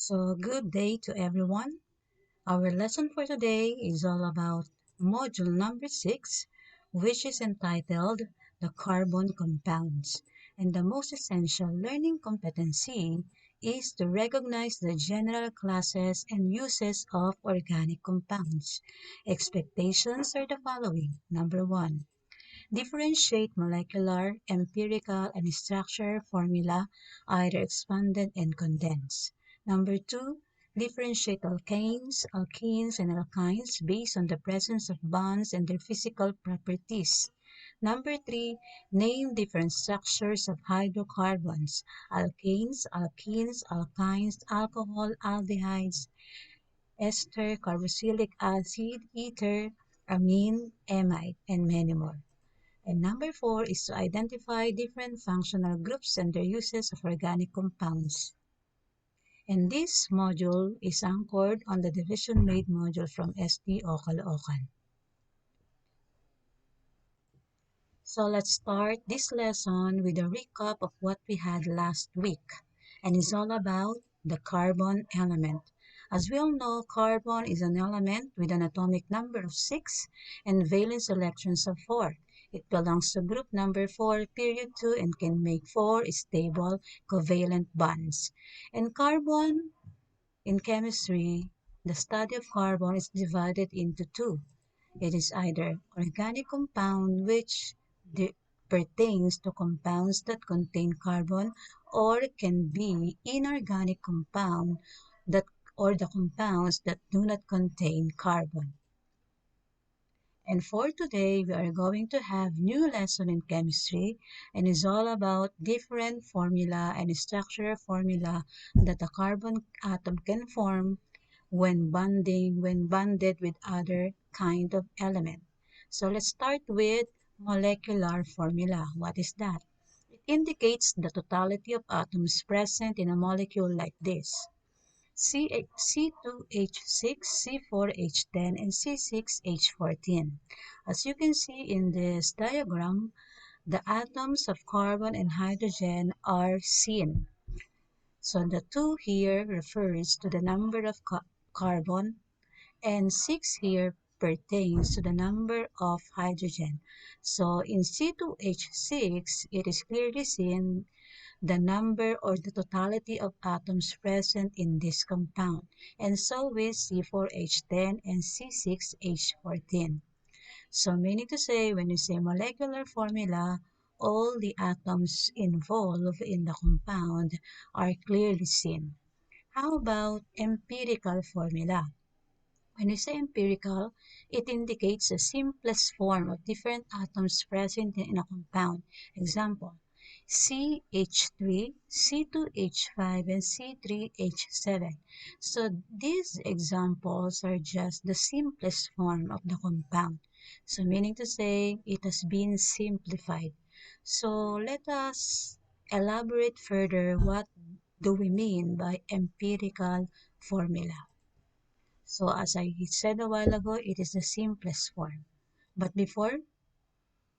So, good day to everyone. Our lesson for today is all about module number 6, which is entitled The Carbon Compounds. And the most essential learning competency is to recognize the general classes and uses of organic compounds. Expectations are the following. Number 1. Differentiate molecular, empirical, and structure formula, either expanded and condensed. Number 2, differentiate alkanes, alkenes, and alkynes based on the presence of bonds and their physical properties. Number 3, name different structures of hydrocarbons, alkanes, alkenes, alkynes, alcohol, aldehydes, ester, carboxylic acid, ether, amine, amide, and many more. And number 4 is to identify different functional groups and their uses of organic compounds. And this module is anchored on the division made module from ST o Caloocan. So let's start this lesson with a recap of what we had last week. And it's all about the carbon element. As we all know, carbon is an element with an atomic number of 6 and valence electrons of 4. It belongs to group number 4, period 2, and can make 4 stable covalent bonds. And carbon, in chemistry, the study of carbon is divided into two. It is either organic compound, which pertains to compounds that contain carbon, or it can be inorganic compound that or the compounds that do not contain carbon. And for today, we are going to have new lesson in chemistry, and it's all about different formula and structural formula that a carbon atom can form when bonded with other kind of element. So let's start with molecular formula. What is that? It indicates the totality of atoms present in a molecule like this. C2H6, C4H10, and C6H14. As you can see in this diagram, the atoms of carbon and hydrogen are seen. So the 2 here refers to the number of carbon, and 6 here pertains to the number of hydrogen. So in C2H6, it is clearly seen the number or the totality of atoms present in this compound, and so with C4H10 and C6H14. So meaning to say, when you say molecular formula, all the atoms involved in the compound are clearly seen. How about empirical formula? When we say empirical, it indicates the simplest form of different atoms present in a compound. Example, CH3, C2H5, and C3H7. So these examples are just the simplest form of the compound. So meaning to say, it has been simplified. So let us elaborate further what do we mean by empirical formula. So as I said a while ago, it is the simplest form. But before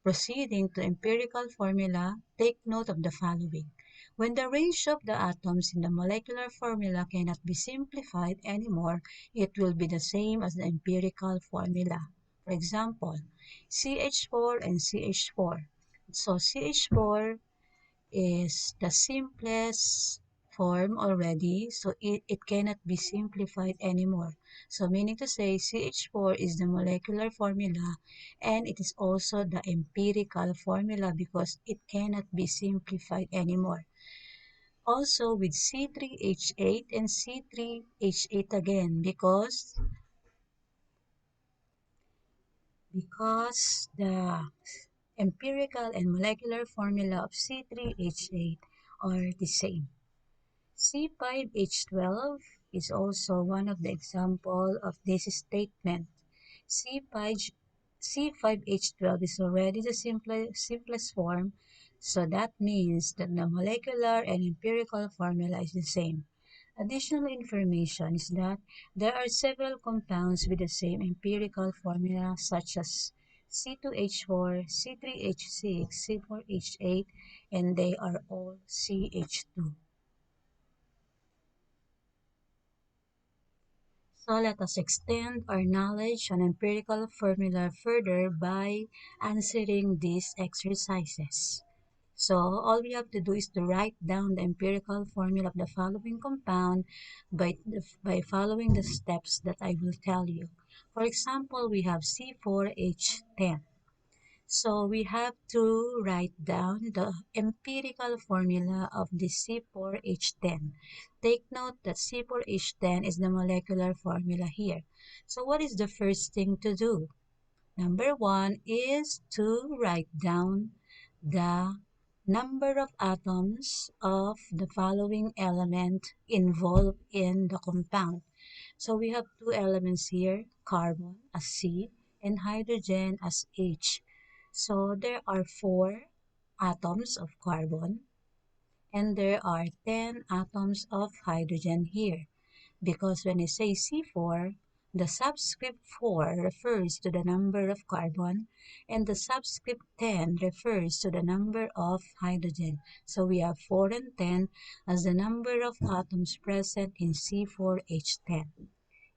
proceeding to empirical formula, take note of the following. When the range of the atoms in the molecular formula cannot be simplified anymore, it will be the same as the empirical formula. For example, CH4 and CH4. So CH4 is the simplest form already, so it cannot be simplified anymore. So meaning to say, CH4 is the molecular formula, and it is also the empirical formula because it cannot be simplified anymore. Also with C3H8 and C3H8 again, because the empirical and molecular formula of C3H8 are the same. C5H12 is also one of the example of this statement. C5, C5H12 is already the simplest form, so that means that the molecular and empirical formula is the same. Additional information is that there are several compounds with the same empirical formula such as C2H4, C3H6, C4H8, and they are all CH2. So let us extend our knowledge on empirical formula further by answering these exercises. So all we have to do is to write down the empirical formula of the following compound by following the steps that I will tell you. For example, we have C4H10. So we have to write down the empirical formula of the C4H10. Take note that C4H10 is the molecular formula here. So what is the first thing to do? Number one is to write down the number of atoms of the following element involved in the compound. So we have two elements here, carbon as C and hydrogen as H. So there are 4 atoms of carbon and there are 10 atoms of hydrogen here. Because when I say C4, the subscript 4 refers to the number of carbon and the subscript 10 refers to the number of hydrogen. So we have 4 and 10 as the number of atoms present in C4H10.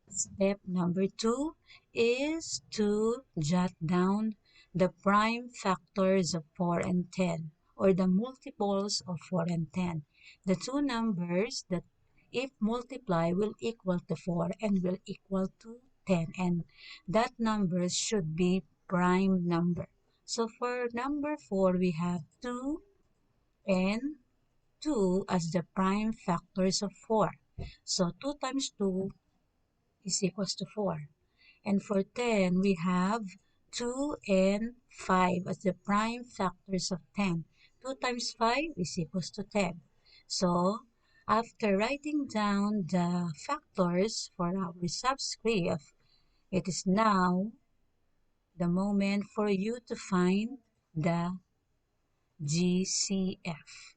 Step number 2 is to jot down the prime factors of 4 and 10 or the multiples of 4 and 10. The two numbers that if multiply will equal to 4 and will equal to 10 and that number should be prime number. So for number 4 we have 2 and 2 as the prime factors of 4. So 2 times 2 is equals to 4. And for 10, we have 2 and 5 as the prime factors of 10. 2 times 5 is equals to 10. So, after writing down the factors for our subscript, it is now the moment for you to find the GCF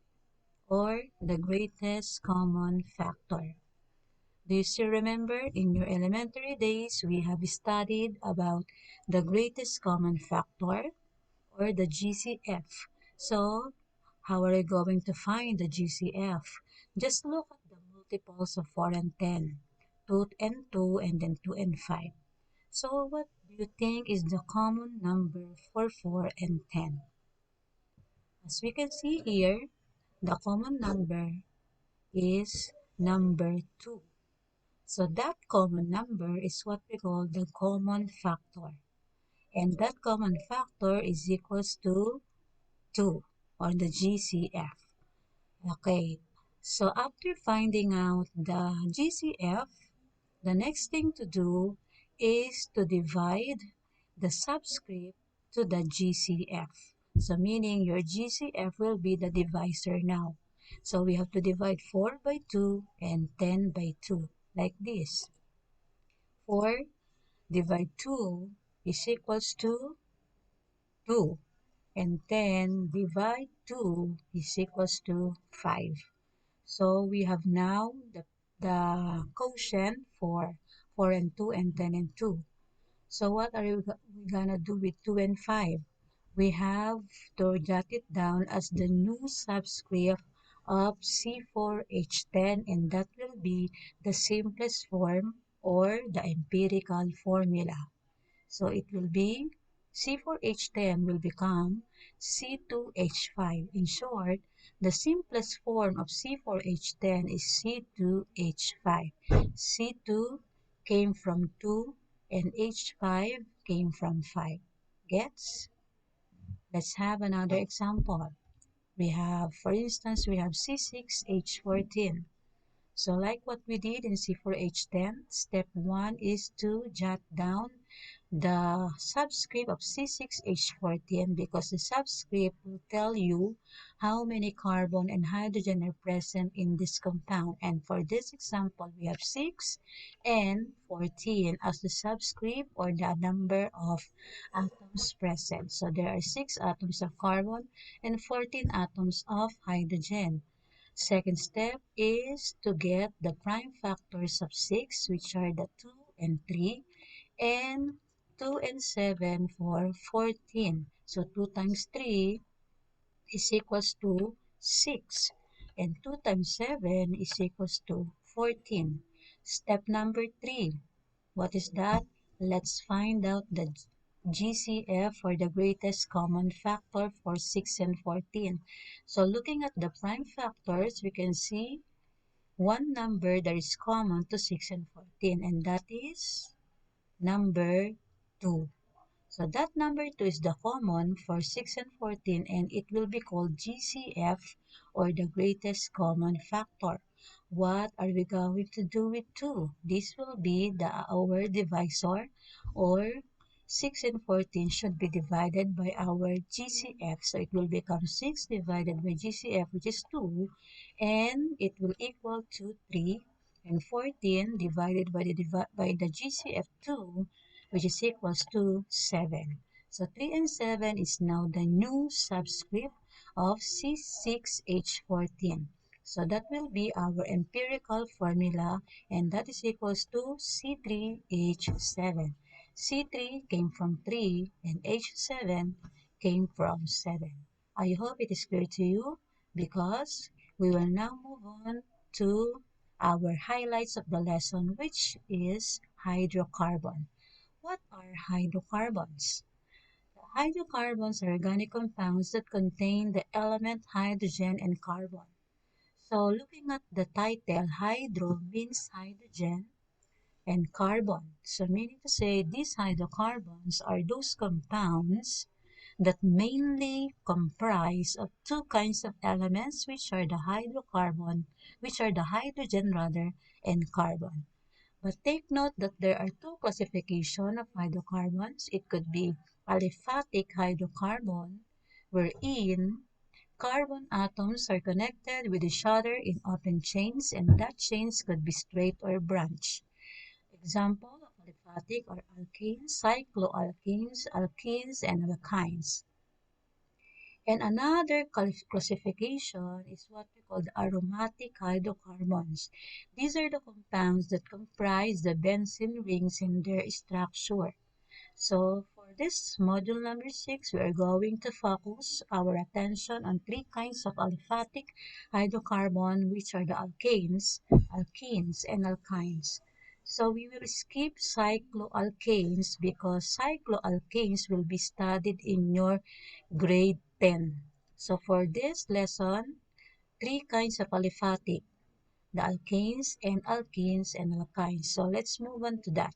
or the greatest common factor. Do you still remember in your elementary days we have studied about the greatest common factor or the GCF? So, how are you going to find the GCF? Just look at the multiples of 4 and 10. 2 and 2 and then 2 and 5. So, what do you think is the common number for 4 and 10? As we can see here, the common number is number 2. So that common number is what we call the common factor. And that common factor is equals to 2 or the GCF. Okay, so after finding out the GCF, the next thing to do is to divide the subscript to the GCF. So meaning your GCF will be the divisor now. So we have to divide 4 by 2 and 10 by 2 like this. 4 divide 2 is equals to 2 and 10 divide 2 is equals to 5. So we have now the quotient for 4 and 2 and 10 and 2. So what are we gonna do with 2 and 5? We have to jot it down as the new subscript of C4H10 and that will be the simplest form or the empirical formula. So it will be C4H10 will become C2H5. In short, the simplest form of C4H10 is C2H5. C2 came from 2 and H5 came from 5. Gets? Let's have another example. We have, for instance, we have C6H14. So like what we did in C4H10, step 1 is to jot down the subscript of C6H14 because the subscript will tell you how many carbon and hydrogen are present in this compound. And for this example, we have 6 and 14 as the subscript or the number of atoms present. So there are 6 atoms of carbon and 14 atoms of hydrogen. Second step is to get the prime factors of 6, which are the 2 and 3, and 2 and 7 for 14. So 2 times 3 is equals to 6. And 2 times 7 is equals to 14. Step number 3. What is that? Let's find out the GCF, or the greatest common factor, for 6 and 14. So looking at the prime factors, we can see one number that is common to 6 and 14, and that is number 2. So that number 2 is the common for 6 and 14, and it will be called GCF, or the greatest common factor. What are we going to do with 2? This will be our divisor, or 6 and 14 should be divided by our GCF. So it will become 6 divided by GCF, which is 2, and it will equal to 3, and 14 divided by the GCF 2, which is equals to 7. So 3 and 7 is now the new subscript of C6H14. So that will be our empirical formula, and that is equals to C3H7. C3 came from 3 and H7 came from 7. I hope it is clear to you, because we will now move on to our highlights of the lesson, which is hydrocarbon. What are hydrocarbons? Hydrocarbons are organic compounds that contain the element hydrogen and carbon. So looking at the title, hydro means hydrogen and carbon. So meaning to say, these hydrocarbons are those compounds that mainly comprise of two kinds of elements, which are the hydrogen rather, and carbon. But take note that there are two classifications of hydrocarbons. It could be aliphatic hydrocarbon, wherein carbon atoms are connected with each other in open chains, and that chains could be straight or branch. Example of aliphatic are alkanes, cycloalkanes, alkenes, and alkynes. And another classification is what we call the aromatic hydrocarbons. These are the compounds that comprise the benzene rings in their structure. So for this module number 6, we are going to focus our attention on three kinds of aliphatic hydrocarbon, which are the alkanes, alkenes, and alkynes. So we will skip cycloalkanes because cycloalkanes will be studied in your grade 10. So for this lesson, three kinds of aliphatic, the alkanes and alkenes and alkynes. So let's move on to that.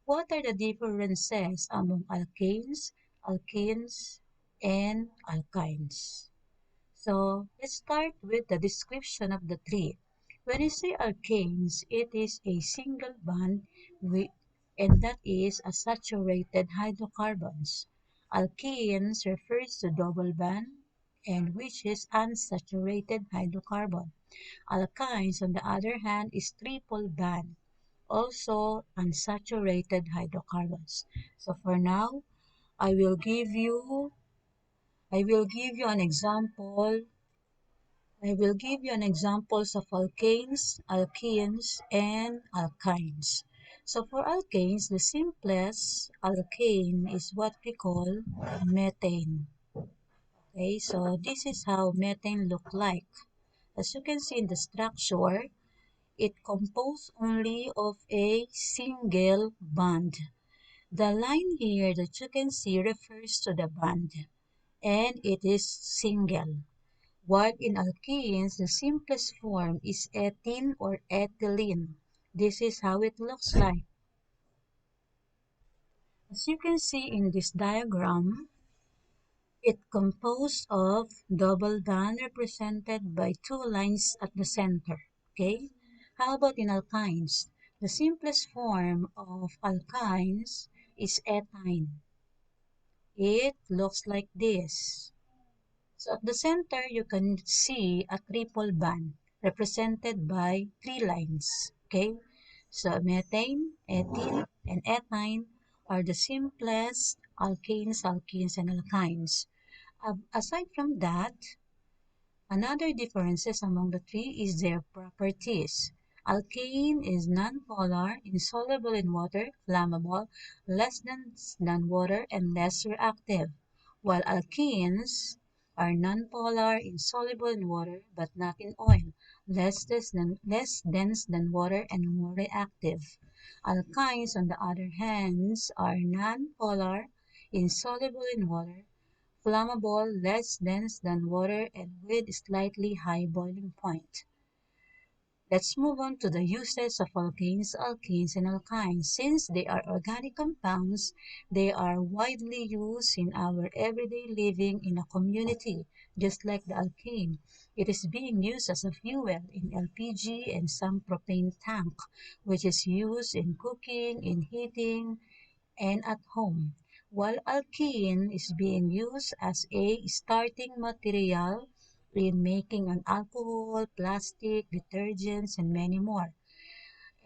What are the differences among alkanes, alkenes, and alkynes? So let's start with the description of the three. When you say alkanes, it is a single bond with, and that is a saturated hydrocarbons. Alkenes refers to double bond, and which is unsaturated hydrocarbon. Alkynes, on the other hand, is triple bond, also unsaturated hydrocarbons. So for now, I will give you I will give you an example I will give you an examples of alkanes, alkenes, and alkynes. So for alkanes, the simplest alkane is what we call methane. Okay, so this is how methane look like. As you can see in the structure, it composed only of a single bond. The line here that you can see refers to the bond, and it is single. While in alkenes, the simplest form is ethene or ethylene. This is how it looks like. As you can see in this diagram, it composed of double bond represented by two lines at the center. Okay? How about in alkynes? The simplest form of alkynes is ethyne. It looks like this. So at the center, you can see a triple bond represented by three lines. Okay? So methane, ethene, and ethine are the simplest alkanes, alkenes, and alkynes. Aside from that, another differences among the three is their properties. Alkane is nonpolar, insoluble in water, flammable, less than water, and less reactive, while alkenes are nonpolar, insoluble in water, but not in oil, less dense than water, and more reactive. Alkynes, on the other hand, are non-polar, insoluble in water, flammable, less dense than water, and with slightly high boiling point. Let's move on to the uses of alkanes, alkenes, and alkynes. Since they are organic compounds, they are widely used in our everyday living in a community. Just like the alkane, it is being used as a fuel in LPG and some propane tank, which is used in cooking, in heating, and at home, while alkene is being used as a starting material in making an alcohol, plastic, detergents, and many more.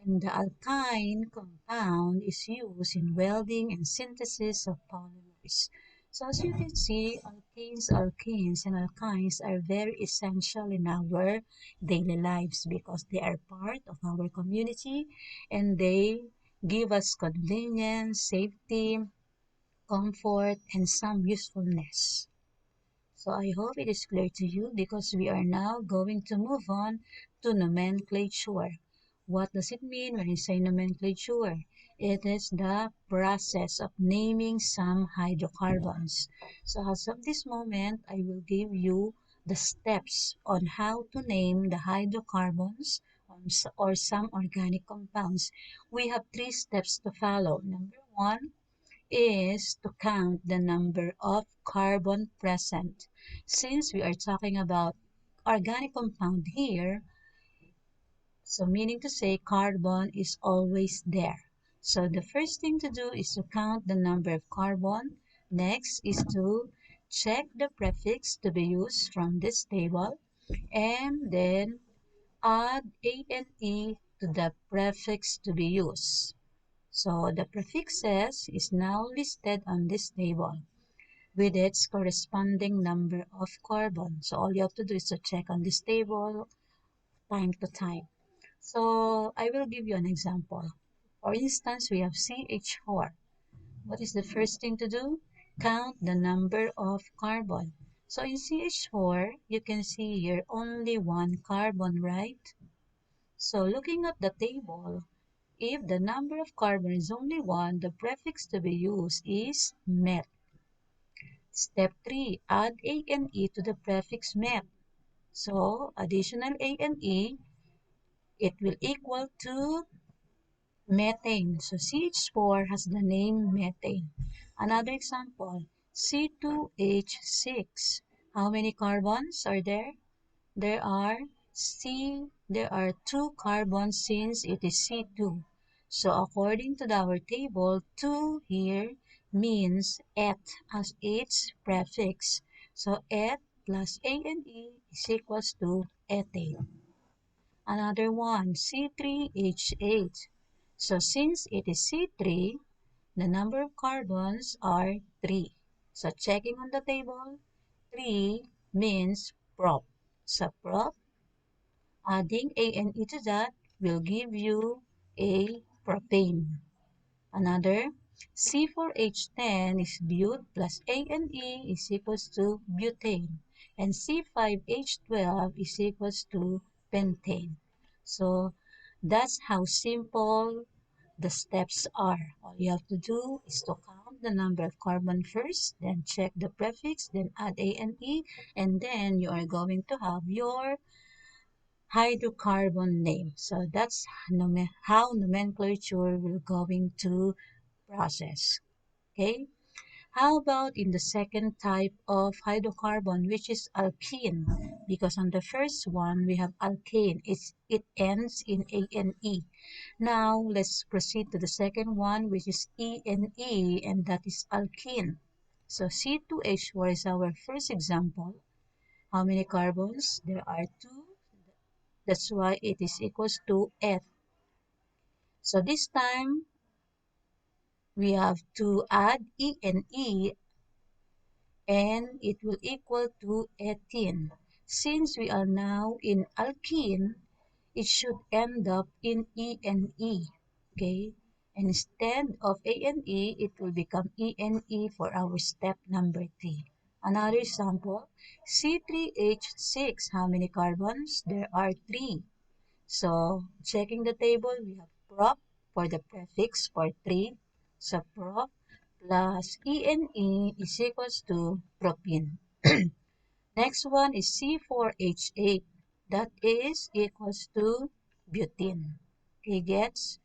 And the alkyne compound is used in welding and synthesis of polymers. So as you can see, alkanes, alkenes, and alkynes are very essential in our daily lives because they are part of our community and they give us convenience, safety, comfort, and some usefulness. So I hope it is clear to you because we are now going to move on to nomenclature. What does it mean when I say nomenclature? It is the process of naming some hydrocarbons. So as of this moment, I will give you the steps on how to name the hydrocarbons or some organic compounds. We have three steps to follow. Number one, is to count the number of carbon present. Since we are talking about organic compound here, so meaning to say carbon is always there. So the first thing to do is to count the number of carbon. Next is to check the prefix to be used from this table and then add ANE to the prefix to be used. So the prefixes is now listed on this table with its corresponding number of carbon. So all you have to do is to check on this table time to time. So I will give you an example. For instance, we have CH4. What is the first thing to do? Count the number of carbon. So in CH4, you can see here only one carbon, right? So looking at the table, if the number of carbon is only one, the prefix to be used is met. Step 3, add ANE to the prefix met. So additional ANE, it will equal to methane. So CH4 has the name methane. Another example, C2H6. How many carbons are there? There are two carbons since it is C2. So according to our table, 2 here means et as its prefix. So et plus ane is equals to ethane. Another one, C3H8. So since it is C3, the number of carbons are 3. So checking on the table, 3 means prop. So prop, adding ane to that will give you a propane. Another, C4H10 is but plus ane is equals to butane. And C5H12 is equals to pentane. So that's how simple the steps are. All you have to do is to count the number of carbon first, then check the prefix, then add ane, and then you are going to have your hydrocarbon name. So that's how nomenclature will going to process. Okay. How about in the second type of hydrocarbon, which is alkene? Because on the first one, we have alkane. It ends in ane. Now, let's proceed to the second one, which is ene, and that is alkene. So C2H4 is our first example. How many carbons? There are 2. That's why it is equals to et. So this time, we have to add ene and it will equal to 18. Since we are now in alkene, it should end up in ene, okay? And instead of ane, it will become ene for our step number 3. Another example, C3H6, how many carbons? There are 3. So, checking the table, we have prop, for the prefix for 3. So prop plus ENE is equals to propene. Next one is C4H8. That is equals to butene. Okay, gets?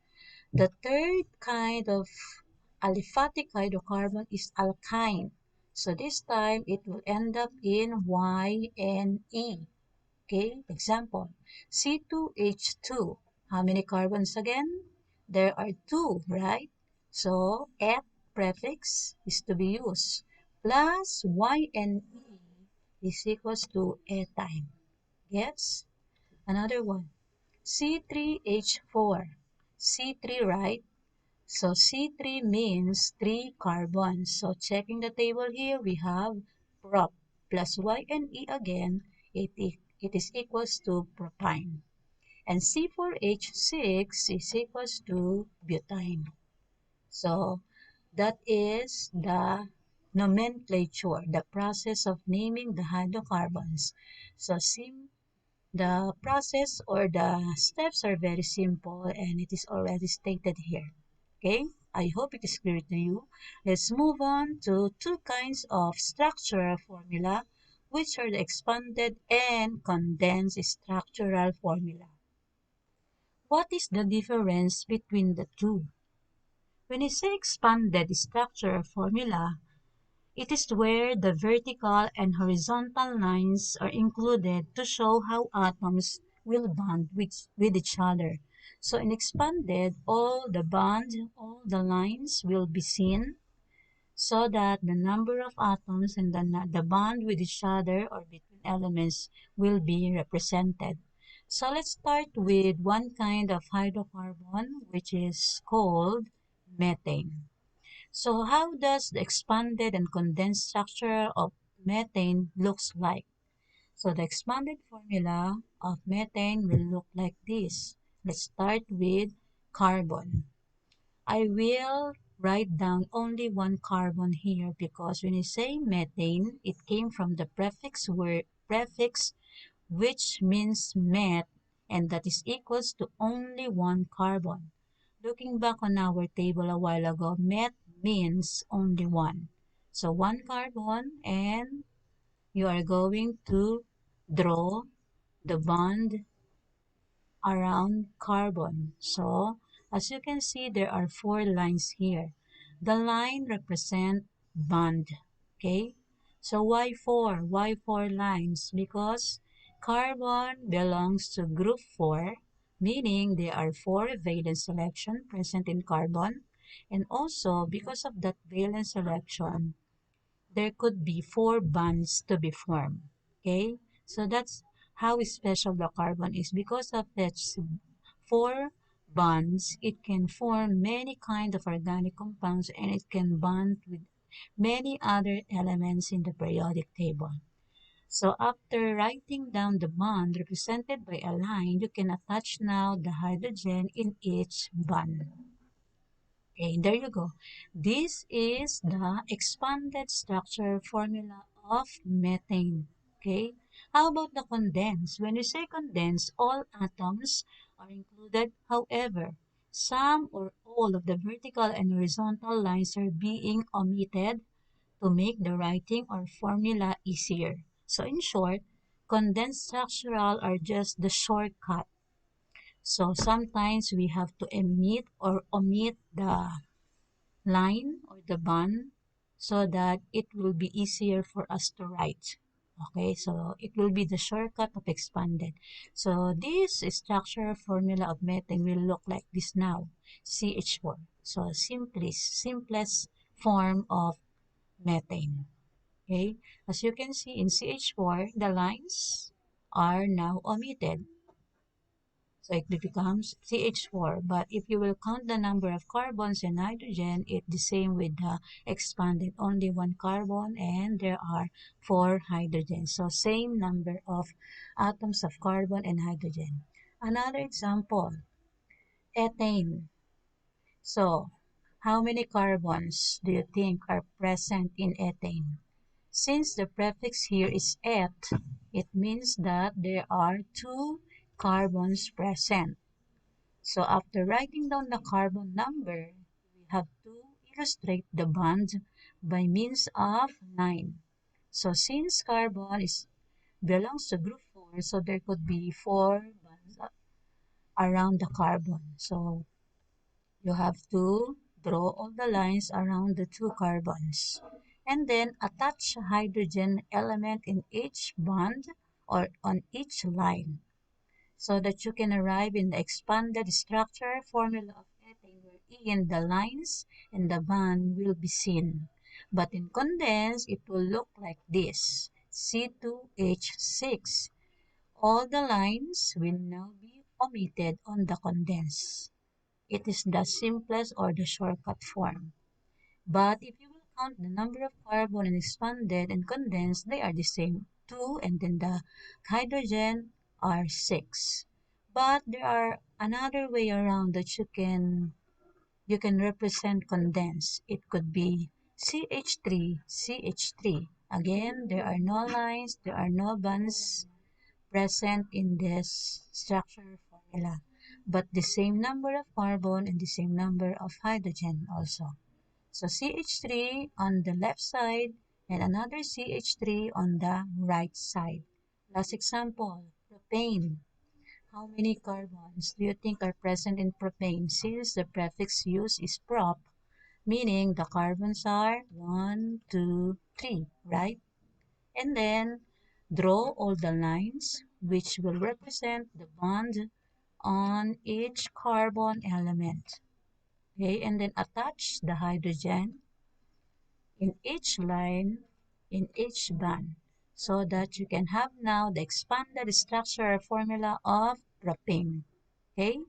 The third kind of aliphatic hydrocarbon is alkyne. So this time it will end up in YNE. Okay, example, C2H2. How many carbons again? There are two, right? So, et prefix is to be used. Plus YNE is equals to ethyne. Yes? Another one. C3H4. C3, right? So C3 means 3 carbons. So checking the table here, we have prop plus YNE again, it is equals to propine. And C4H6 is equals to butane. So that is the nomenclature, the process of naming the hydrocarbons. So the process or the steps are very simple and it is already stated here. Okay, I hope it is clear to you. Let's move on to two kinds of structural formula, which are the expanded and condensed structural formula. What is the difference between the two? When I say expanded structural formula, it is where the vertical and horizontal lines are included to show how atoms will bond with each other. So in expanded, all the lines will be seen so that the number of atoms and the bond with each other or between elements will be represented. So let's start with one kind of hydrocarbon which is called methane. So how does the expanded and condensed structure of methane looks like? So the expanded formula of methane will look like this. Let's start with carbon. I will write down only one carbon here because when you say methane, it came from the prefix which means met, and that is equals to only one carbon. Looking back on our table a while ago, met means only one. So one carbon, and you are going to draw the bond around carbon. So as you can see, there are four lines here. The line represent bond. Okay, so why four? Why four lines? Because carbon belongs to group 4, meaning there are 4 valence selection present in carbon, and also because of that valence selection, there could be 4 bonds to be formed. Okay, so that's how special the carbon is. Because of its 4 bonds, it can form many kinds of organic compounds and it can bond with many other elements in the periodic table. So after writing down the bond represented by a line, you can attach now the hydrogen in each bond. Okay, there you go. This is the expanded structure formula of methane. Okay, how about the condensed? When you say condensed, all atoms are included. However, some or all of the vertical and horizontal lines are being omitted to make the writing or formula easier. So in short, condensed structural are just the shortcut. So sometimes we have to omit the line or the bond so that it will be easier for us to write. Okay, so it will be the shortcut of expanded. So this structure formula of methane will look like this now, CH4. So simplest form of methane. Okay, as you can see in CH4, the lines are now omitted. So it becomes CH4. But if you will count the number of carbons and hydrogen, it's the same with the expanded. Only one carbon and there are 4 hydrogens. So same number of atoms of carbon and hydrogen. Another example, ethane. So how many carbons do you think are present in ethane? Since the prefix here is "et", it means that there are 2 carbons present. So after writing down the carbon number, we have to illustrate the bond by means of line. So since carbon belongs to group 4, so there could be 4 bonds around the carbon. So you have to draw all the lines around the 2 carbons. And then attach a hydrogen element in each bond or on each line, so that you can arrive in the expanded structure formula of ethane, wherein the lines and the bond will be seen. But in condensed, it will look like this: C2H6. All the lines will now be omitted on the condensed. It is the simplest or the shortcut form. But if you will count the number of carbon in expanded and condensed, they are the same, 2, and then the hydrogen are 6. But there are another way around that you can represent condensed. It could be CH3, CH3. Again, there are no lines, there are no bonds present in this structure formula, but the same number of carbon and the same number of hydrogen also. So CH3 on the left side and another CH3 on the right side. Last example, propane. How many carbons do you think are present in propane? Since the prefix used is prop, meaning the carbons are 1, 2, 3, right? And then draw all the lines which will represent the bond on each carbon element. Okay, and then attach the hydrogen in each line, in each band, so that you can have now the expanded structure formula of propane. Okay?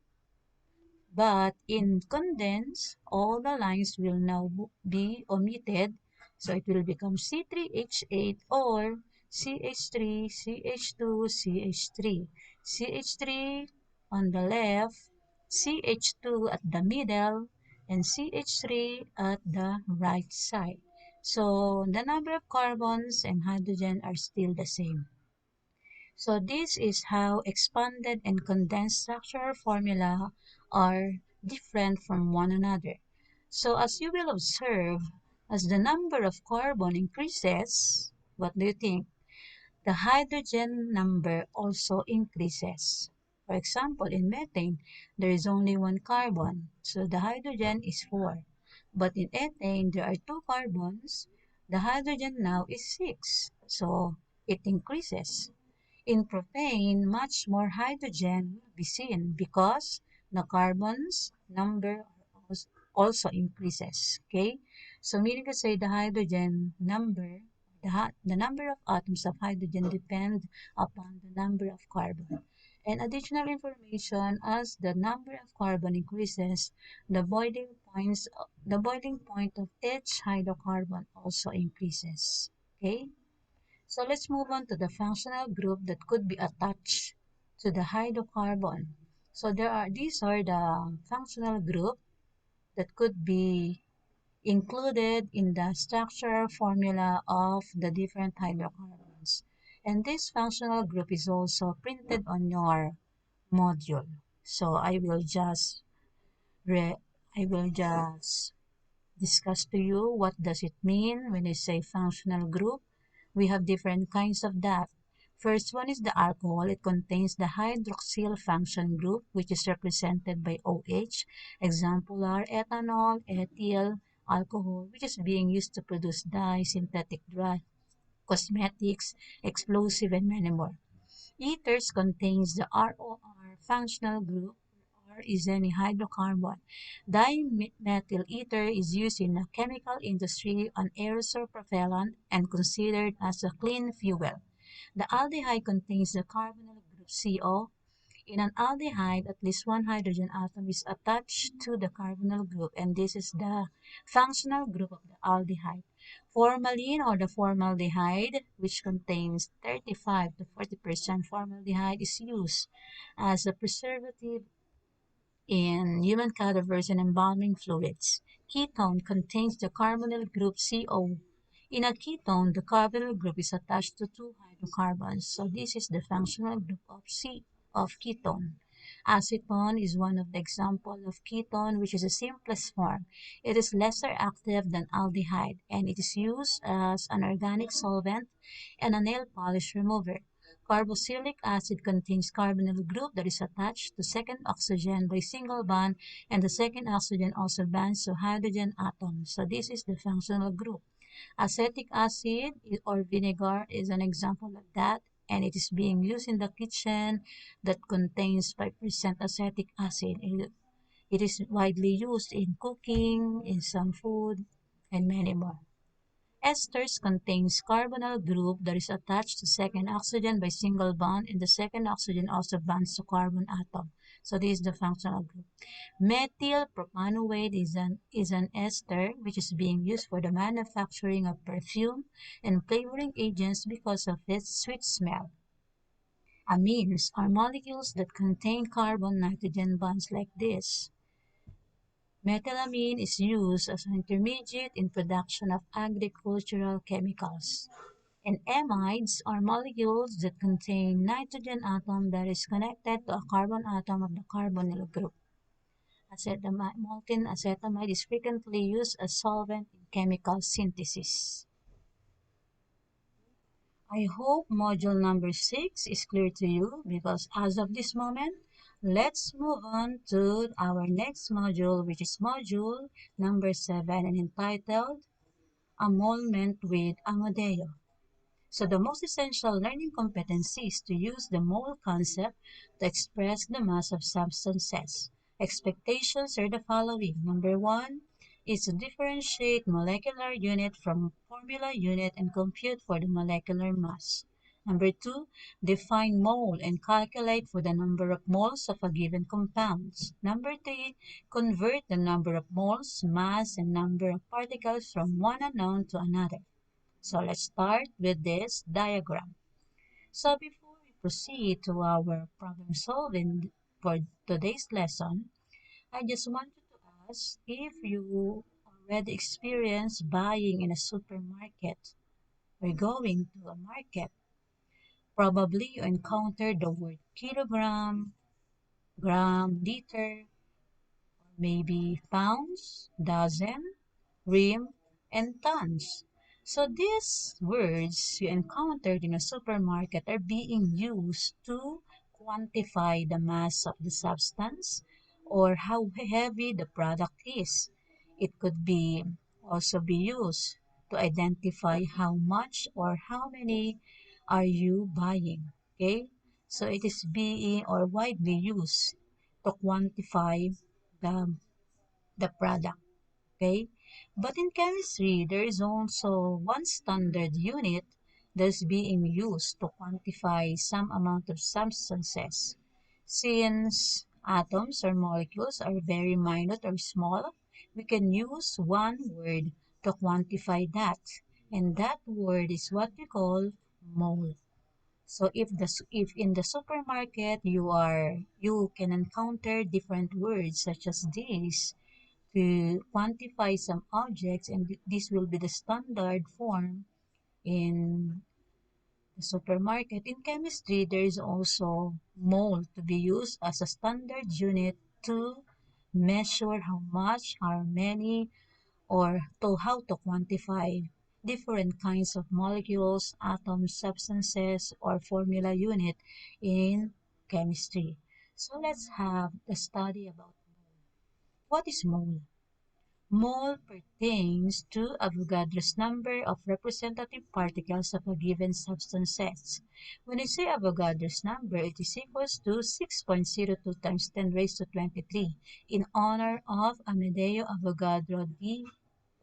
But in condense, all the lines will now be omitted. So it will become C3H8 or CH3, CH2, CH3. CH3 on the left, CH2 at the middle, and CH3 at the right side. So the number of carbons and hydrogen are still the same. So this is how expanded and condensed structure formula are different from one another. So as you will observe, as the number of carbon increases, what do you think? The hydrogen number also increases. For example, in methane, there is only one carbon, so the hydrogen is 4. But in ethane, there are 2 carbons. The hydrogen now is 6, so it increases. In propane, much more hydrogen will be seen because the carbons number also increases. Okay, so meaning to say the hydrogen number, the number of atoms of hydrogen depend upon the number of carbon. And additional information: as the number of carbon increases, the boiling point of each hydrocarbon also increases. Okay. So let's move on to the functional group that could be attached to the hydrocarbon. So these are the functional group that could be included in the structure formula of the different hydrocarbons. And this functional group is also printed on your module. So I will just discuss to you what does it mean when I say functional group. We have different kinds of that. First one is the alcohol. It contains the hydroxyl function group, which is represented by OH. Example are ethanol, ethyl, alcohol, which is being used to produce dye, synthetic dye, cosmetics, explosive, and many more. Ethers contains the ROR functional group. R is any hydrocarbon. Dimethyl ether is used in the chemical industry, an aerosol propellant, and considered as a clean fuel. The aldehyde contains the carbonyl group CO. In an aldehyde, at least one hydrogen atom is attached to the carbonyl group, and this is the functional group of the aldehyde. Formalin or the formaldehyde, which contains 35 to 40% formaldehyde, is used as a preservative in human cadavers and embalming fluids. Ketone contains the carbonyl group CO. In a ketone, the carbonyl group is attached to 2 hydrocarbons. So this is the functional group of ketone. Acetone is one of the examples of ketone, which is the simplest form. It is lesser active than aldehyde, and it is used as an organic solvent and a nail polish remover. Carboxylic acid contains carbonyl group that is attached to second oxygen by single bond, and the second oxygen also bonds to hydrogen atom. So this is the functional group. Acetic acid or vinegar is an example of that, and it is being used in the kitchen that contains 5% acetic acid. It is widely used in cooking, in some food, and many more. Esters contains carbonyl group that is attached to second oxygen by single bond, and the second oxygen also bonds to carbon atom. So this is the functional group. Methyl propanoate is an ester which is being used for the manufacturing of perfume and flavoring agents because of its sweet smell. Amines are molecules that contain carbon-nitrogen bonds like this. Methylamine is used as an intermediate in production of agricultural chemicals. And amides are molecules that contain nitrogen atom that is connected to a carbon atom of the carbonyl group. Molten acetamide is frequently used as solvent in chemical synthesis. I hope module number 6 is clear to you because as of this moment, let's move on to our next module, which is module number 7 and entitled Emolment with Amadeo. So the most essential learning competency is to use the mole concept to express the mass of substances. Expectations are the following. Number 1 is to differentiate molecular unit from formula unit and compute for the molecular mass. Number 2, define mole and calculate for the number of moles of a given compound. Number 3, convert the number of moles, mass, and number of particles from one unknown to another. So let's start with this diagram. So before we proceed to our problem solving for today's lesson, I just wanted to ask if you already experienced buying in a supermarket or going to a market. Probably you encountered the word kilogram, gram, liter, or maybe pounds, dozen, rim, and tons. So these words you encountered in a supermarket are being used to quantify the mass of the substance or how heavy the product is. It could be also be used to identify how much or how many are you buying. Okay? So it is being or widely used to quantify the, the product. Okay? But in chemistry, there is also one standard unit that's being used to quantify some amount of substances. Since atoms or molecules are very minute or small, we can use one word to quantify that. And that word is what we call mole. So if in the supermarket you can encounter different words such as this to quantify some objects, and this will be the standard form in the supermarket. In chemistry, there is also mole to be used as a standard unit to measure how much, how many, or to how to quantify different kinds of molecules, atoms, substances, or formula unit in chemistry. So let's have the study about mole. What is mole? Mole pertains to Avogadro's number of representative particles of a given substance set. When I say Avogadro's number, it is equals to 6.02 times 10 raised to 23 in honor of Amedeo Avogadro di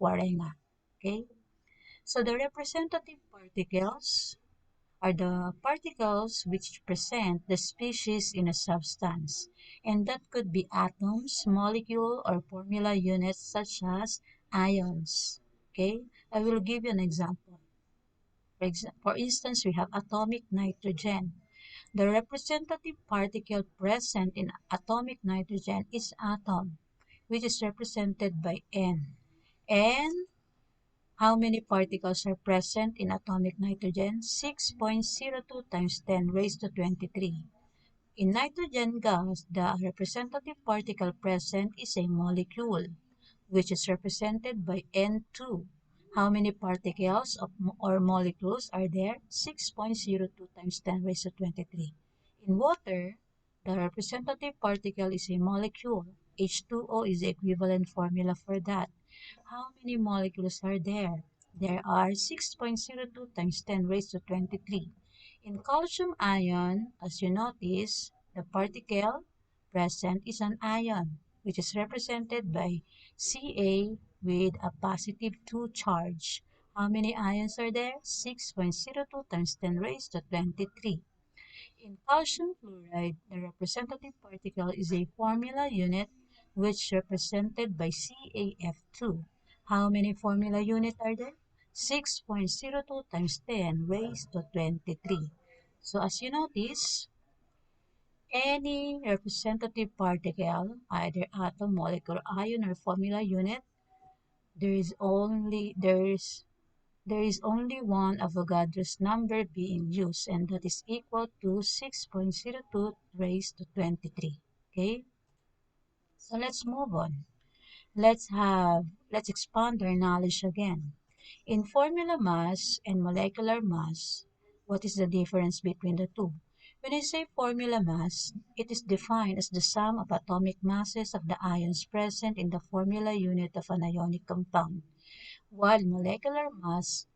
Quarenga. Okay? So the representative particles are the particles which present the species in a substance, and that could be atoms, molecule, or formula units such as ions. Okay, I will give you an example. For instance, we have atomic nitrogen. The representative particle present in atomic nitrogen is atom, which is represented by N. And how many particles are present in atomic nitrogen? 6.02 times 10 raised to 23. In nitrogen gas, the representative particle present is a molecule, which is represented by N2. How many particles or molecules are there? 6.02 times 10 raised to 23. In water, the representative particle is a molecule. H2O is the equivalent formula for that. How many molecules are there? There are 6.02 times 10 raised to 23. In calcium ion, as you notice, the particle present is an ion, which is represented by Ca with a positive 2 charge. How many ions are there? 6.02 times 10 raised to 23. In calcium fluoride, the representative particle is a formula unit which represented by CaF2. How many formula units are there? 6.02 times 10 raised to 23. So as you notice, any representative particle, either atom, molecule, ion, or formula unit, there is only one Avogadro's number being used, and that is equal to 6.02 raised to 23. Okay, so let's move on. Let's expand our knowledge again. In formula mass and molecular mass, what is the difference between the two? When I say formula mass, it is defined as the sum of atomic masses of the ions present in the formula unit of an ionic compound, while molecular mass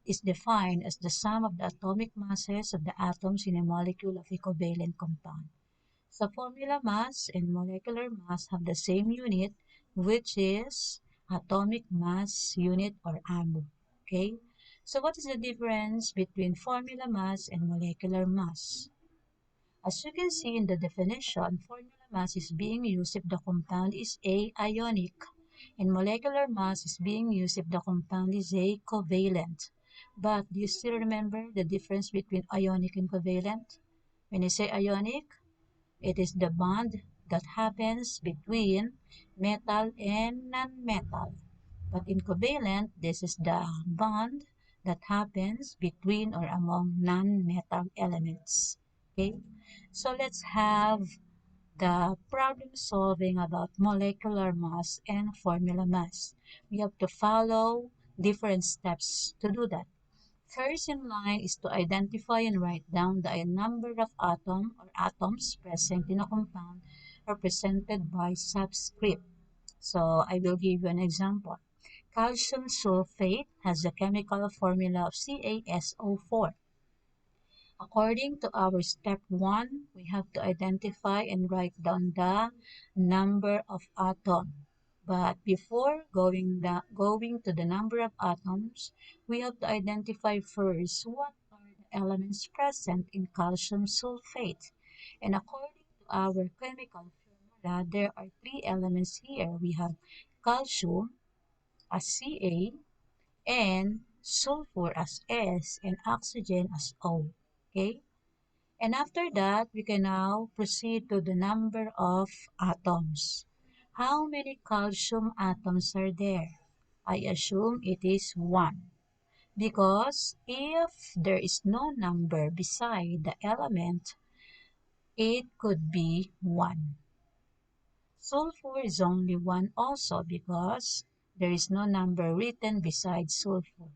is defined as the sum of the atomic masses of the atoms in a molecule of a covalent compound. So formula mass and molecular mass have the same unit, which is atomic mass unit or AMU. Okay? So what is the difference between formula mass and molecular mass? As you can see in the definition, formula mass is being used if the compound is ionic, and molecular mass is being used if the compound is a covalent. But do you still remember the difference between ionic and covalent? When I say ionic, it is the bond that happens between metal and non-metal. But in covalent, this is the bond that happens between or among non-metal elements. Okay, so let's have the problem solving about molecular mass and formula mass. We have to follow different steps to do that. First in line is to identify and write down the number of atoms present in a compound represented by subscript. So I will give you an example. Calcium sulfate has a chemical formula of CaSO4. According to our step 1, we have to identify and write down the number of atoms. But before going to the number of atoms, we have to identify first what are the elements present in calcium sulfate. And according to our chemical formula, there are 3 elements here. We have calcium as Ca, and sulfur as S, and oxygen as O. Okay? And after that, we can now proceed to the number of atoms. How many calcium atoms are there? I assume it is 1. Because if there is no number beside the element, it could be 1. Sulfur is only 1 also because there is no number written beside sulfur.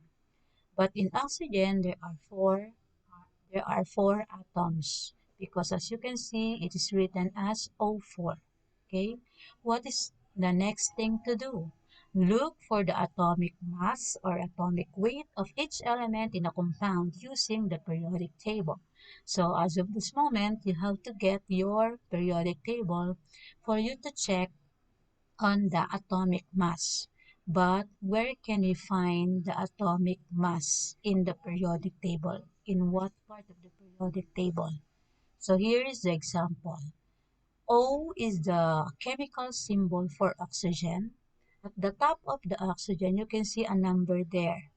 But in oxygen, there are 4 atoms because as you can see, it is written as O4. Okay, what is the next thing to do? Look for the atomic mass or atomic weight of each element in a compound using the periodic table. So as of this moment, you have to get your periodic table for you to check on the atomic mass. But where can we find the atomic mass in the periodic table? In what part of the periodic table? So here is the example. O is the chemical symbol for oxygen. At the top of the oxygen, you can see a number there.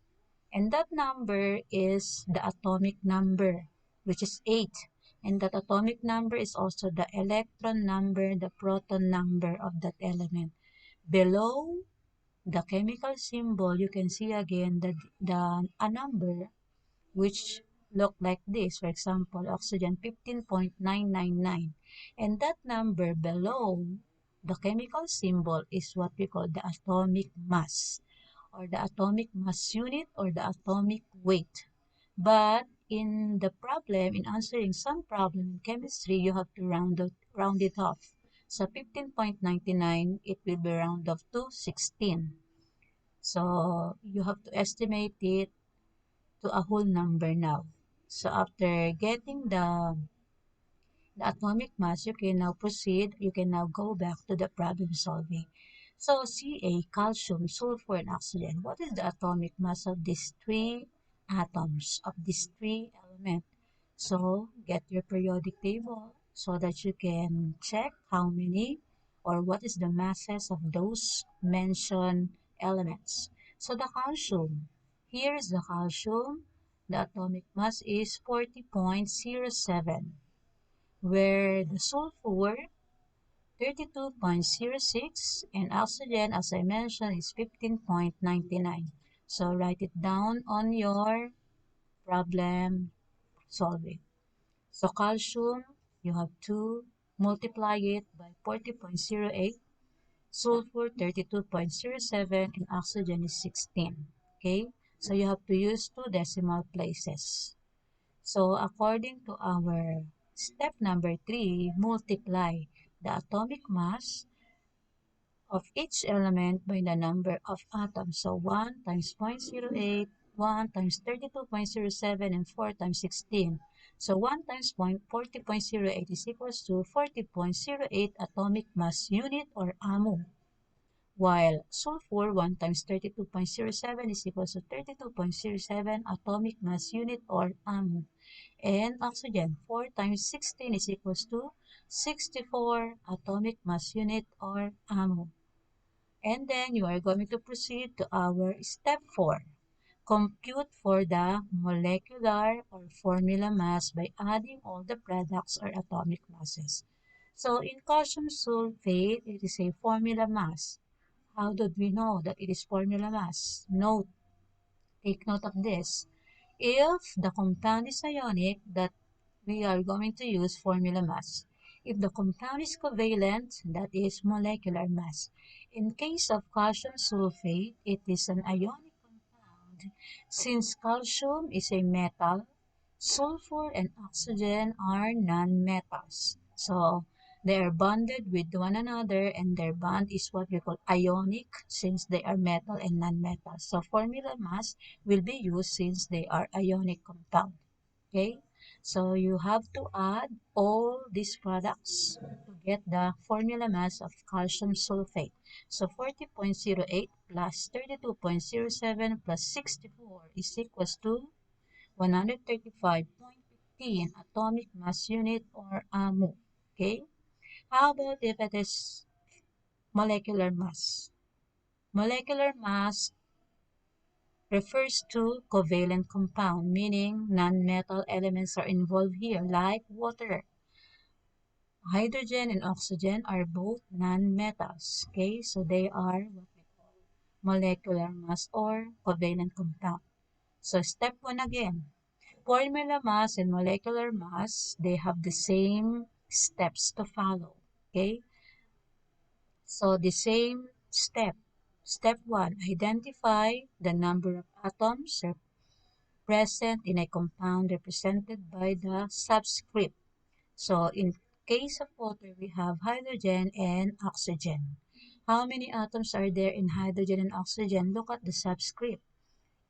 And that number is the atomic number, which is 8. And that atomic number is also the electron number, the proton number of that element. Below the chemical symbol, you can see again a number which look like this. For example, oxygen 15.999. And that number below the chemical symbol is what we call the atomic mass, or the atomic mass unit, or the atomic weight. But in the problem, in answering some problem in chemistry, you have to round it off. So 15.99, it will be round off to 16. So you have to estimate it to a whole number now. So after getting the atomic mass, you can now proceed, you can now go back to the problem solving. So Ca, calcium, sulfur, and oxygen. What is the atomic mass of these three atoms, of these three elements? So get your periodic table so that you can check how many or what is the masses of those mentioned elements. So the calcium, here is the calcium. The atomic mass is 40.07, where the sulfur 32.06 and oxygen, as I mentioned, is 15.99. So write it down on your problem solving. So calcium, you have to multiply it by 40.08, sulfur 32.07, and oxygen is 16. Okay, so you have to use two decimal places. So according to our step number 3, multiply the atomic mass of each element by the number of atoms. So 1 times 0.08, 1 times 32.07, and 4 times 16. So 1 times 40.08 is equals to 40.08 atomic mass unit or AMU. While sulfur 1 times 32.07 is equals to 32.07 atomic mass unit or AMU. And oxygen 4 times 16 is equals to 64 atomic mass unit or AMU. And then you are going to proceed to our step 4. Compute for the molecular or formula mass by adding all the products or atomic masses. So in calcium sulfate, it is a formula mass. How did we know that it is formula mass? Take note of this. If the compound is ionic, that we are going to use formula mass. If the compound is covalent, that is molecular mass. In case of calcium sulfate, it is an ionic compound. Since calcium is a metal, sulfur and oxygen are non-metals. So they are bonded with one another, and their bond is what we call ionic since they are metal and non-metal. So formula mass will be used since they are ionic compound. Okay, so you have to add all these products to get the formula mass of calcium sulfate. So 40.08 plus 32.07 plus 64 is equals to 135.15 atomic mass unit or AMU. Okay, how about if it is molecular mass? Molecular mass refers to covalent compound, meaning non-metal elements are involved here, like water. Hydrogen and oxygen are both non-metals. Okay, so they are what we call molecular mass or covalent compound. So step 1 again. Formula mass and molecular mass, they have the same steps to follow. Okay, so the same step. Step 1, identify the number of atoms present in a compound represented by the subscript. So in case of water, we have hydrogen and oxygen. How many atoms are there in hydrogen and oxygen? Look at the subscript.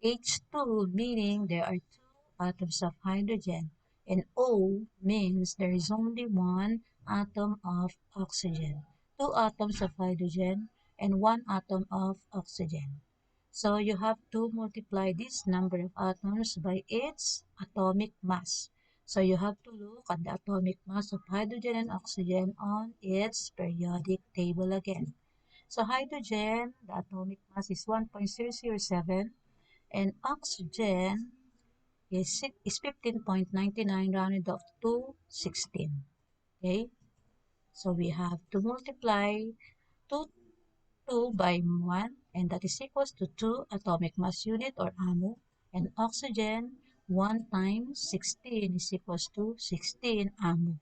H2 meaning there are two atoms of hydrogen, and O means there is only one atom of oxygen. Two atoms of hydrogen and one atom of oxygen. So you have to multiply this number of atoms by its atomic mass. So you have to look at the atomic mass of hydrogen and oxygen on its periodic table again. So hydrogen, the atomic mass is 1.007, and oxygen is 15.99 rounded off to 16. Okay, so we have to multiply 2 by 1, and that is equals to 2 atomic mass unit or AMU, and oxygen 1 times 16 is equals to 16 AMU.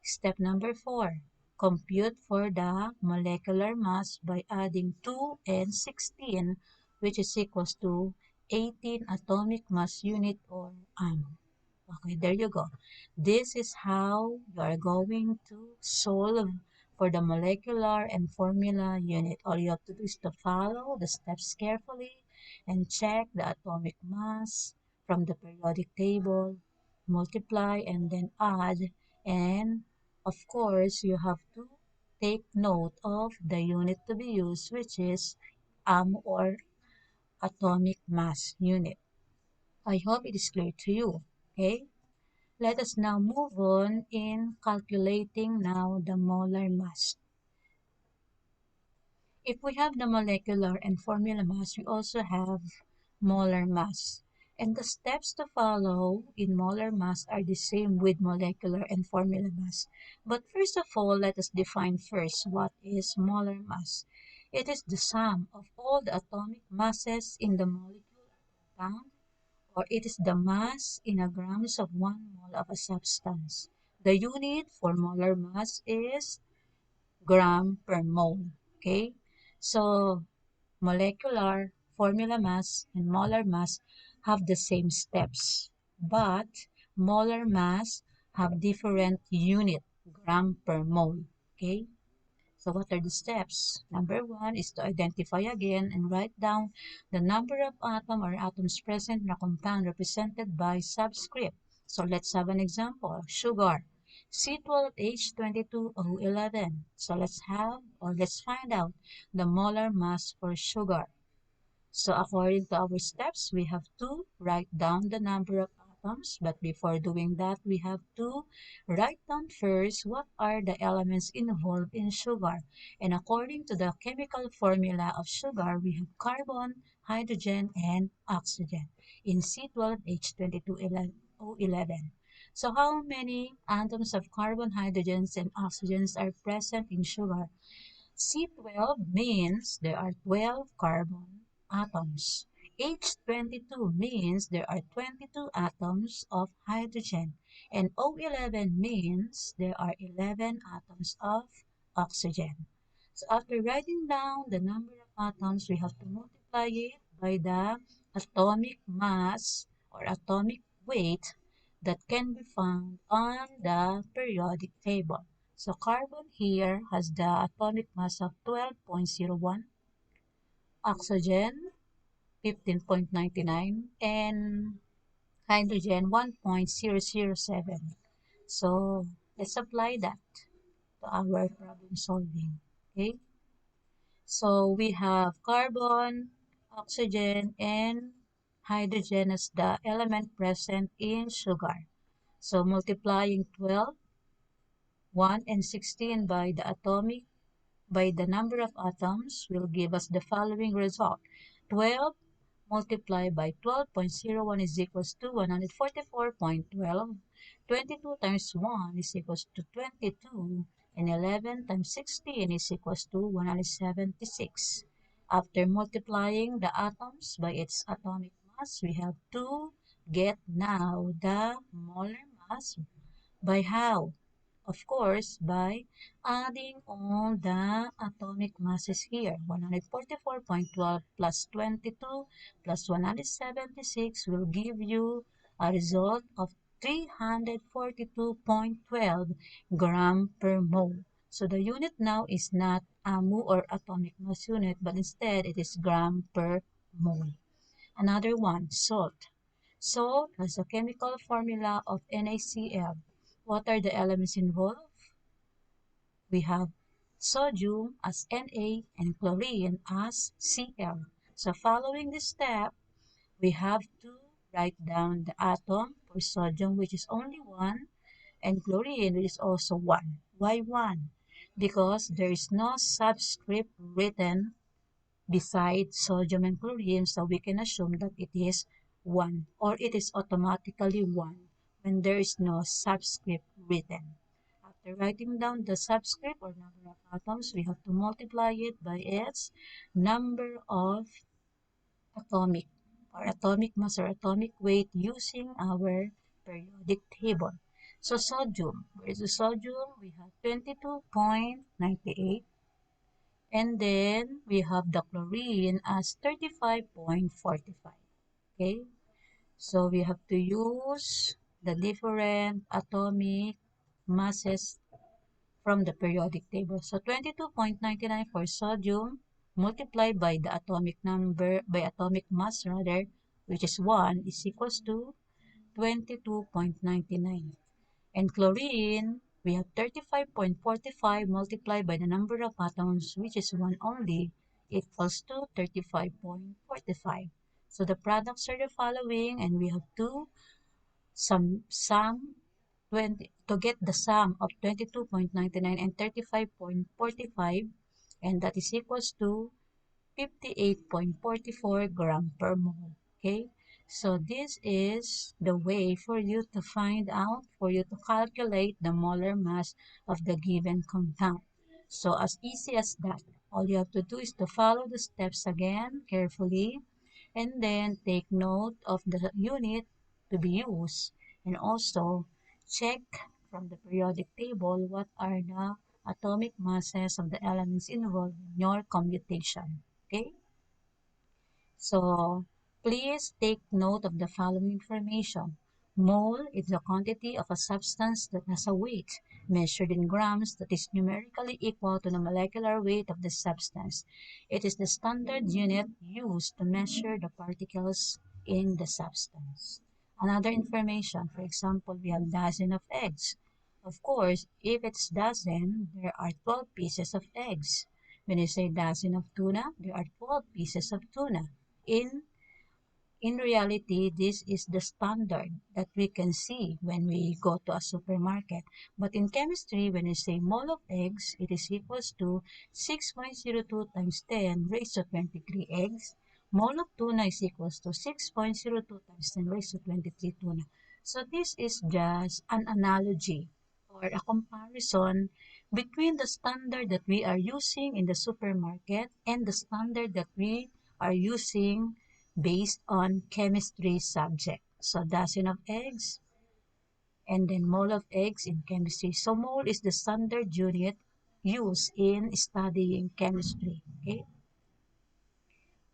Step number 4. Compute for the molecular mass by adding 2 and 16, which is equals to 18 atomic mass unit or AMU. Okay, there you go. This is how you are going to solve for the molecular and formula unit. All you have to do is to follow the steps carefully and check the atomic mass from the periodic table, multiply and then add, and of course you have to take note of the unit to be used, which is or atomic mass unit. I hope it is clear to you. Okay? Let us now move on in calculating now the molar mass. If we have the molecular and formula mass, we also have molar mass. And the steps to follow in molar mass are the same with molecular and formula mass. But first of all, let us define first what is molar mass. It is the sum of all the atomic masses in the molecule compound, or it is the mass in a grams of 1 mole of a substance. The unit for molar mass is gram per mole. Okay? So, molecular, formula mass, and molar mass have the same steps, but molar mass have different unit, gram per mole. Okay? So what are the steps? Number 1 is to identify again and write down the number of atom or atoms present in a compound represented by subscript. So let's have an example. Sugar, C12H22O11. So let's find out the molar mass for sugar. So according to our steps, we have to write down the number of atoms. But before doing that, we have to write down first what are the elements involved in sugar. And according to the chemical formula of sugar, we have carbon, hydrogen, and oxygen in C12H22O11. So how many atoms of carbon, hydrogens, and oxygens are present in sugar? C12 means there are 12 carbon atoms. H22 means there are 22 atoms of hydrogen. And O11 means there are 11 atoms of oxygen. So after writing down the number of atoms, we have to multiply it by the atomic mass or atomic weight that can be found on the periodic table. So carbon here has the atomic mass of 12.01, oxygen 15.99, and hydrogen 1.007. So let's apply that to our problem solving. Okay, so we have carbon, oxygen, and hydrogen as the element present in sugar. So multiplying 12, 1, and 16 by the number of atoms will give us the following result. 12 multiplied by 12.01 is equals to 144.12. 22 times 1 is equals to 22. And 11 times 16 is equals to 176. After multiplying the atoms by its atomic mass, we have to get now the molar mass by how? Of course, by adding all the atomic masses here. 144.12 plus 22 plus 176 will give you a result of 342.12 gram per mole. So the unit now is not AMU or atomic mass unit, but instead it is gram per mole. Another one, salt. Salt has a chemical formula of NaCl. What are the elements involved? We have sodium as Na and chlorine as Cl. So following this step, we have to write down the atom for sodium, which is only 1, and chlorine, which is also 1. Why 1? Because there is no subscript written beside sodium and chlorine, so we can assume that it is 1, or it is automatically 1 when there is no subscript written. After writing down the subscript or number of atoms, we have to multiply it by its number of atomic or atomic mass or atomic weight using our periodic table. So sodium, where is the sodium? We have 22.98, and then we have the chlorine as 35.45. Okay, so we have to use the different atomic masses from the periodic table. So 22.99 for sodium multiplied by the atomic number, by atomic mass rather, which is 1, is equals to 22.99. And chlorine, we have 35.45 multiplied by the number of atoms, which is 1 only, equals to 35.45. So the products are the following, and we have to sum 20 to get the sum of 22.99 and 35.45, and that is equals to 58.44 gram per mole. Okay, so this is the way for you to find out, for you to calculate the molar mass of the given compound. So as easy as that, all you have to do is to follow the steps again carefully, and then take note of the unit to be used, and also check from the periodic table what are the atomic masses of the elements involved in your computation. Okay, so please take note of the following information. Mole is the quantity of a substance that has a weight measured in grams that is numerically equal to the molecular weight of the substance. It is the standard unit used to measure the particles in the substance. Another information, for example, we have dozen of eggs. Of course, if it's dozen, there are 12 pieces of eggs. When you say dozen of tuna, there are 12 pieces of tuna. In in reality, this is the standard that we can see when we go to a supermarket. But in chemistry, when you say mole of eggs, it is equals to 6.02 times 10 raised to 23 eggs. Mole of tuna is equals to 6.02 times 10 raised to 23 tuna. So this is just an analogy or a comparison between the standard that we are using in the supermarket and the standard that we are using based on chemistry subject. So dozen of eggs and then mole of eggs in chemistry. So mole is the standard unit used in studying chemistry. Okay.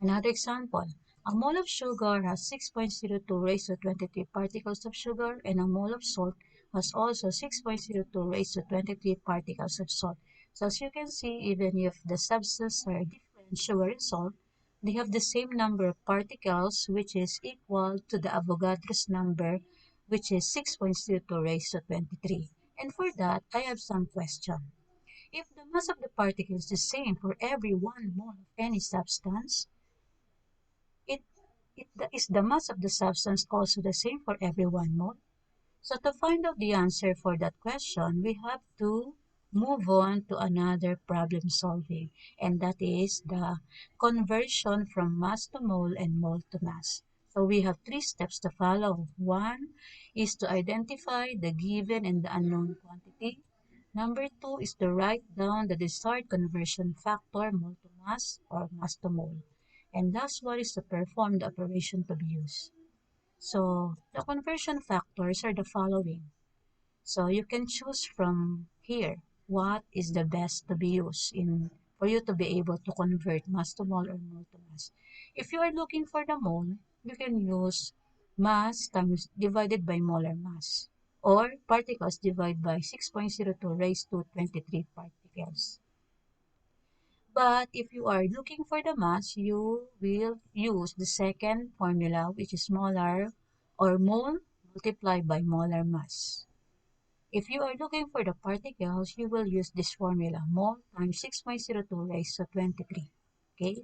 Another example. A mole of sugar has 6.02 raised to 23 particles of sugar, and a mole of salt has also 6.02 raised to 23 particles of salt. So as you can see, even if the substances are different, sugar and salt, they have the same number of particles, which is equal to the Avogadro's number, which is 6.02 raised to 23. And for that, I have some question. If the mass of the particle is the same for every 1 mole of any substance, it, is the mass of the substance also the same for every 1 mole? So to find out the answer for that question, we have to move on to another problem solving, and that is the conversion from mass to mole and mole to mass. So we have 3 steps to follow. One is to identify the given and the unknown quantity. Number 2 is to write down the desired conversion factor, mole to mass or mass to mole. And last one is to perform the operation to be used. So the conversion factors are the following. So you can choose from here what is the best to be used in for you to be able to convert mass to mole or mole to mass. If you are looking for the mole, you can use mass times divided by molar mass, or particles divided by 6.02 raised to 23 particles. But if you are looking for the mass, you will use the second formula, which is molar or mole multiplied by molar mass. If you are looking for the particles, you will use this formula, mole times 6.02 raised to 23. Okay?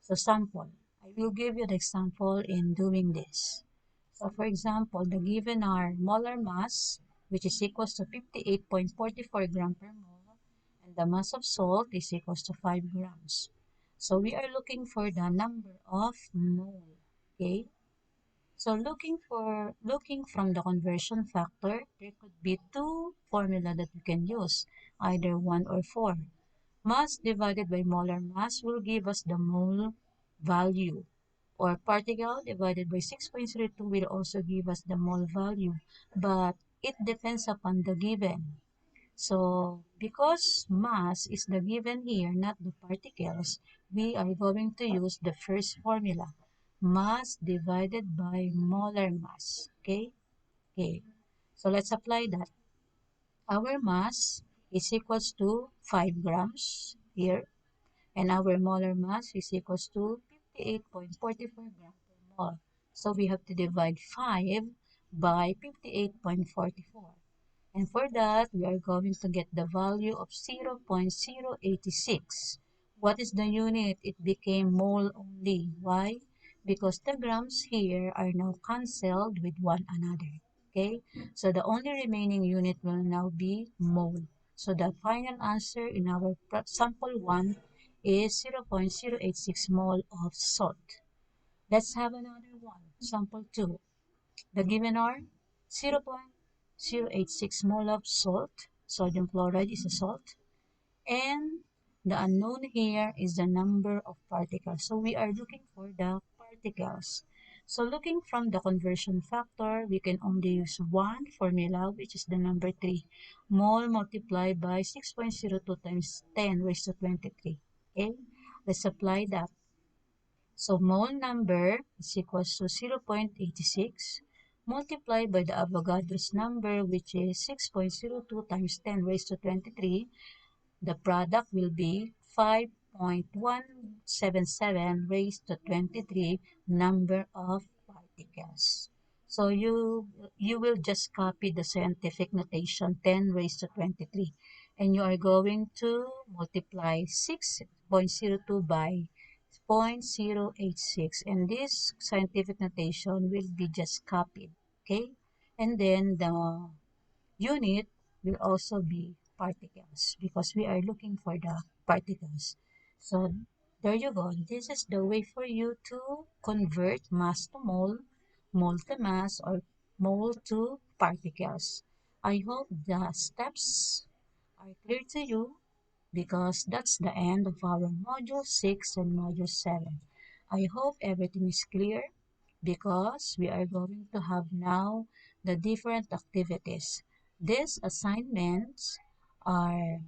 So sample. I will give you an example in doing this. So for example, the given are molar mass, which is equals to 58.44 gram per mole, and the mass of salt is equals to 5 grams. So we are looking for the number of mole. Okay? So looking from the conversion factor, there could be 2 formula that you can use, either 1 or 4. Mass divided by molar mass will give us the mole value. or particle divided by 6.02 will also give us the mole value, but it depends upon the given. So, because mass is the given here, not the particles, we are going to use the first formula. Mass divided by molar mass. Okay? Okay. So, let's apply that. Our mass is equals to 5 grams here, and our molar mass is equals to 58.44 grams per mole. So, we have to divide 5 by 58.44. And for that, we are going to get the value of 0.086. What is the unit? It became mole only. Why? Because the grams here are now cancelled with one another. Okay? So the only remaining unit will now be mole. So the final answer in our sample 1 is 0.086 mole of salt. Let's have another one. Sample 2. The given are 0.086 mole of salt. Sodium chloride is a salt. And the unknown here is the number of particles. So we are looking for the particles. So looking from the conversion factor, we can only use one formula, which is the number 3. Mole multiplied by 6.02 times 10 raised to 23. Okay? Let's apply that. So mole number is equals to 0.86 multiplied by the Avogadro's number, which is 6.02 times 10 raised to 23. The product will be 5.177 raised to 23 number of particles. So you will just copy the scientific notation 10 raised to 23, and you are going to multiply 6.02 by 0.086, and this scientific notation will be just copied. Okay, and then the unit will also be particles because we are looking for the particles. So there you go. This is the way for you to convert mass to mole to mass, or mole to particles. I hope the steps are clear to you, because that's the end of our Module 6 and Module 7. I hope everything is clear, because we are going to have now the different activities. These assignments are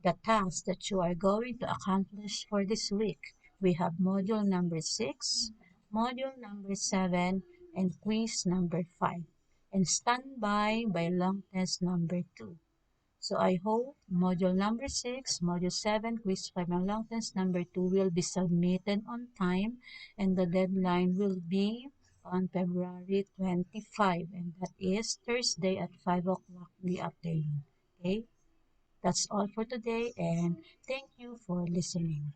the tasks that you are going to accomplish for this week. We have module number 6, module number 7, and quiz number 5. And standby by long test number 2. So I hope module number 6, module 7, quiz 5, and long test number 2 will be submitted on time, and the deadline will be on February 25, and that is Thursday at 5 o'clock in the afternoon. Okay, that's all for today, and thank you for listening.